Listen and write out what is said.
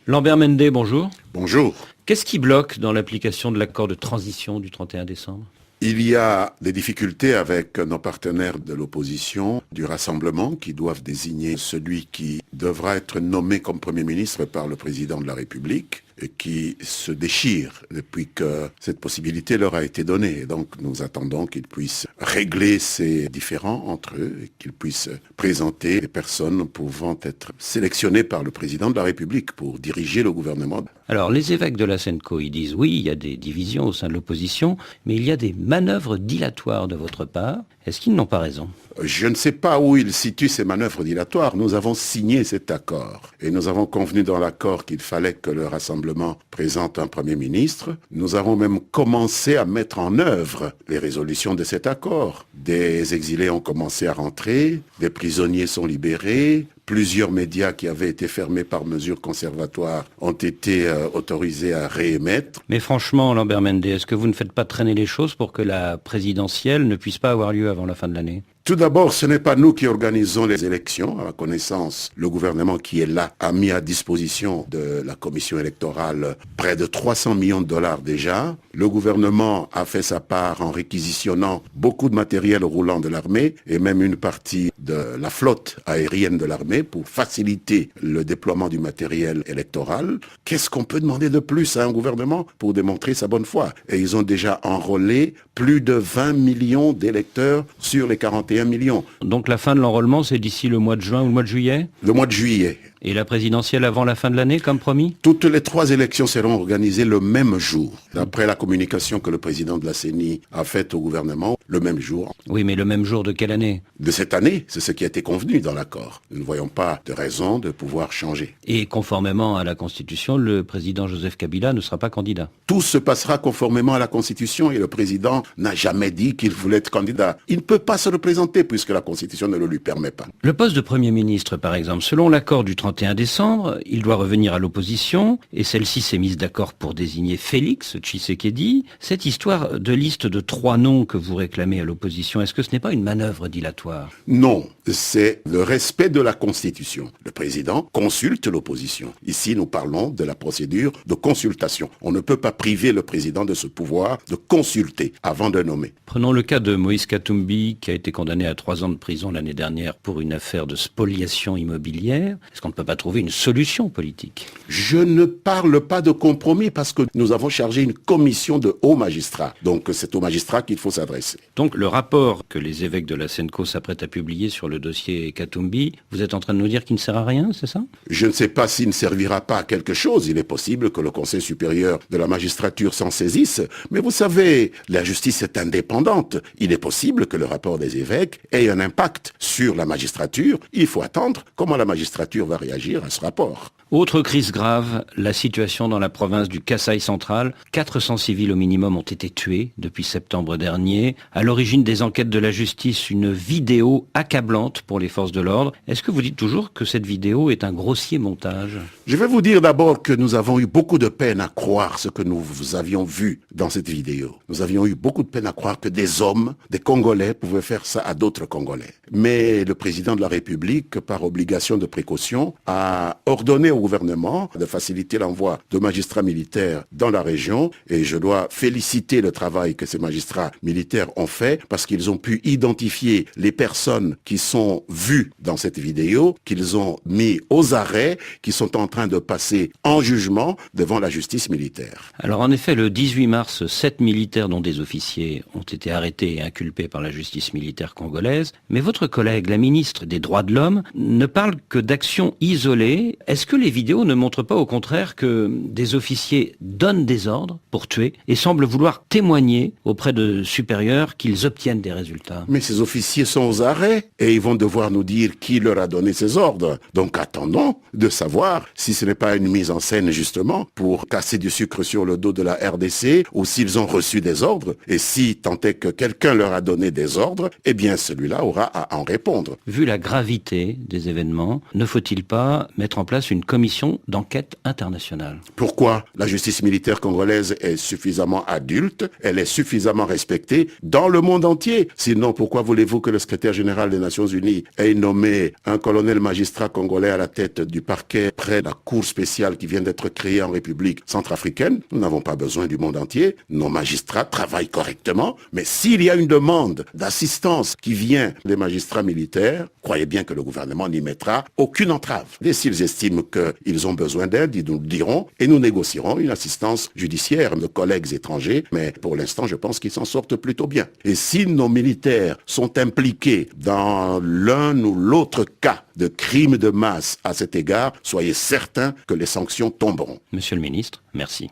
Lambert Mende, bonjour. Bonjour. Qu'est-ce qui bloque dans l'application de l'accord de transition du 31 décembre ? Il y a des difficultés avec nos partenaires de l'opposition, du Rassemblement, qui doivent désigner celui qui devra être nommé comme Premier ministre par le Président de la République, et qui se déchirent depuis que cette possibilité leur a été donnée. Et donc nous attendons qu'ils puissent régler ces différends entre eux et qu'ils puissent présenter des personnes pouvant être sélectionnées par le Président de la République pour diriger le gouvernement. Alors les évêques de la SENCO, ils disent oui, il y a des divisions au sein de l'opposition, mais il y a des manœuvres dilatoires de votre part. Est-ce qu'ils n'ont pas raison ? Je ne sais pas où ils situent ces manœuvres dilatoires. Nous avons signé cet accord et nous avons convenu dans l'accord qu'il fallait que le Rassemblement présente un Premier ministre. Nous avons même commencé à mettre en œuvre les résolutions de cet accord. Des exilés ont commencé à rentrer, des prisonniers sont libérés, plusieurs médias qui avaient été fermés par mesures conservatoires ont été autorisés à réémettre. Mais franchement, Lambert Mende, est-ce que vous ne faites pas traîner les choses pour que la présidentielle ne puisse pas avoir lieu avant la fin de l'année ? Tout d'abord, ce n'est pas nous qui organisons les élections. À ma connaissance, le gouvernement qui est là a mis à disposition de la commission électorale près de 300 millions de dollars déjà. Le gouvernement a fait sa part en réquisitionnant beaucoup de matériel roulant de l'armée et même une partie de la flotte aérienne de l'armée pour faciliter le déploiement du matériel électoral. Qu'est-ce qu'on peut demander de plus à un gouvernement pour démontrer sa bonne foi ? Et ils ont déjà enrôlé plus de 20 millions d'électeurs sur les 41 millions. Donc la fin de l'enrôlement, c'est d'ici le mois de juin ou le mois de juillet ? Le mois de juillet. Et la présidentielle avant la fin de l'année, comme promis ? Toutes les 3 élections seront organisées le même jour. D'après la communication que le président de la CENI a faite au gouvernement, le même jour. Oui, mais le même jour de quelle année ? De cette année, c'est ce qui a été convenu dans l'accord. Nous ne voyons pas de raison de pouvoir changer. Et conformément à la Constitution, le président Joseph Kabila ne sera pas candidat. Tout se passera conformément à la Constitution et le président n'a jamais dit qu'il voulait être candidat. Il ne peut pas se représenter puisque la Constitution ne le lui permet pas. Le poste de Premier ministre, par exemple, selon l'accord du 31 décembre, il doit revenir à l'opposition et celle-ci s'est mise d'accord pour désigner Félix Tshisekedi. Cette histoire de liste de 3 noms que vous réclamez à l'opposition, est-ce que ce n'est pas une manœuvre dilatoire ? Non, c'est le respect de la Constitution. Le président consulte l'opposition. Ici, nous parlons de la procédure de consultation. On ne peut pas priver le président de ce pouvoir de consulter avant de nommer. Prenons le cas de Moïse Katumbi, qui a été condamné à 3 ans de prison l'année dernière pour une affaire de spoliation immobilière. Est-ce qu'on ne peut pas trouver une solution politique ? Je ne parle pas de compromis parce que nous avons chargé une commission de hauts magistrats. Donc c'est aux magistrats qu'il faut s'adresser. Donc le rapport que les évêques de la SENCO s'apprêtent à publier sur le dossier Katumbi, vous êtes en train de nous dire qu'il ne sert à rien, c'est ça ? Je ne sais pas s'il ne servira pas à quelque chose. Il est possible que le Conseil supérieur de la magistrature s'en saisisse. Mais vous savez, la justice est indépendante. Il est possible que le rapport des évêques ait un impact sur la magistrature. Il faut attendre comment la magistrature va réagir à ce rapport. Autre crise grave, la situation dans la province du Kasaï central. 400 civils au minimum ont été tués depuis septembre dernier. À l'origine des enquêtes de la justice, une vidéo accablante pour les forces de l'ordre. Est-ce que vous dites toujours que cette vidéo est un grossier montage ? Je vais vous dire d'abord que nous avons eu beaucoup de peine à croire ce que nous avions vu dans cette vidéo. Nous avions eu beaucoup de peine à croire que des hommes, des Congolais, pouvaient faire ça à d'autres Congolais. Mais le président de la République, par obligation de précaution, a ordonné au gouvernement de faciliter l'envoi de magistrats militaires dans la région et je dois féliciter le travail que ces magistrats militaires ont fait parce qu'ils ont pu identifier les personnes qui sont vues dans cette vidéo, qu'ils ont mis aux arrêts, qui sont en train de passer en jugement devant la justice militaire. Alors en effet, le 18 mars, 7 militaires dont des officiers ont été arrêtés et inculpés par la justice militaire congolaise. Mais votre collègue, la ministre des Droits de l'Homme, ne parle que d'actions isolées. Est-ce que les vidéos ne montrent pas au contraire que des officiers donnent des ordres pour tuer et semblent vouloir témoigner auprès de supérieurs qu'ils obtiennent des résultats ? Mais ces officiers sont aux arrêts et ils vont devoir nous dire qui leur a donné ces ordres. Donc attendons de savoir si ce n'est pas une mise en scène justement pour casser du sucre sur le dos de la RDC ou s'ils ont reçu des ordres. Et si tant est que quelqu'un leur a donné des ordres, eh bien celui-là aura à en répondre. Vu la gravité des événements, ne faut-il pas mettre en place une commission d'enquête internationale ? Pourquoi ? La justice militaire congolaise est suffisamment elle est suffisamment respectée dans le monde entier. Sinon, pourquoi voulez-vous que le secrétaire général des Nations Nations Unies ait nommé un colonel magistrat congolais à la tête du parquet près de la cour spéciale qui vient d'être créée en République centrafricaine. Nous n'avons pas besoin du monde entier. Nos magistrats travaillent correctement. Mais s'il y a une demande d'assistance qui vient des magistrats militaires, croyez bien que le gouvernement n'y mettra aucune entrave. Et s'ils estiment qu'ils ont besoin d'aide, ils nous le diront et nous négocierons une assistance judiciaire de collègues étrangers. Mais pour l'instant, je pense qu'ils s'en sortent plutôt bien. Et si nos militaires sont impliqués dans l'un ou l'autre cas de crimes de masse à cet égard, soyez certains que les sanctions tomberont. Monsieur le ministre, merci.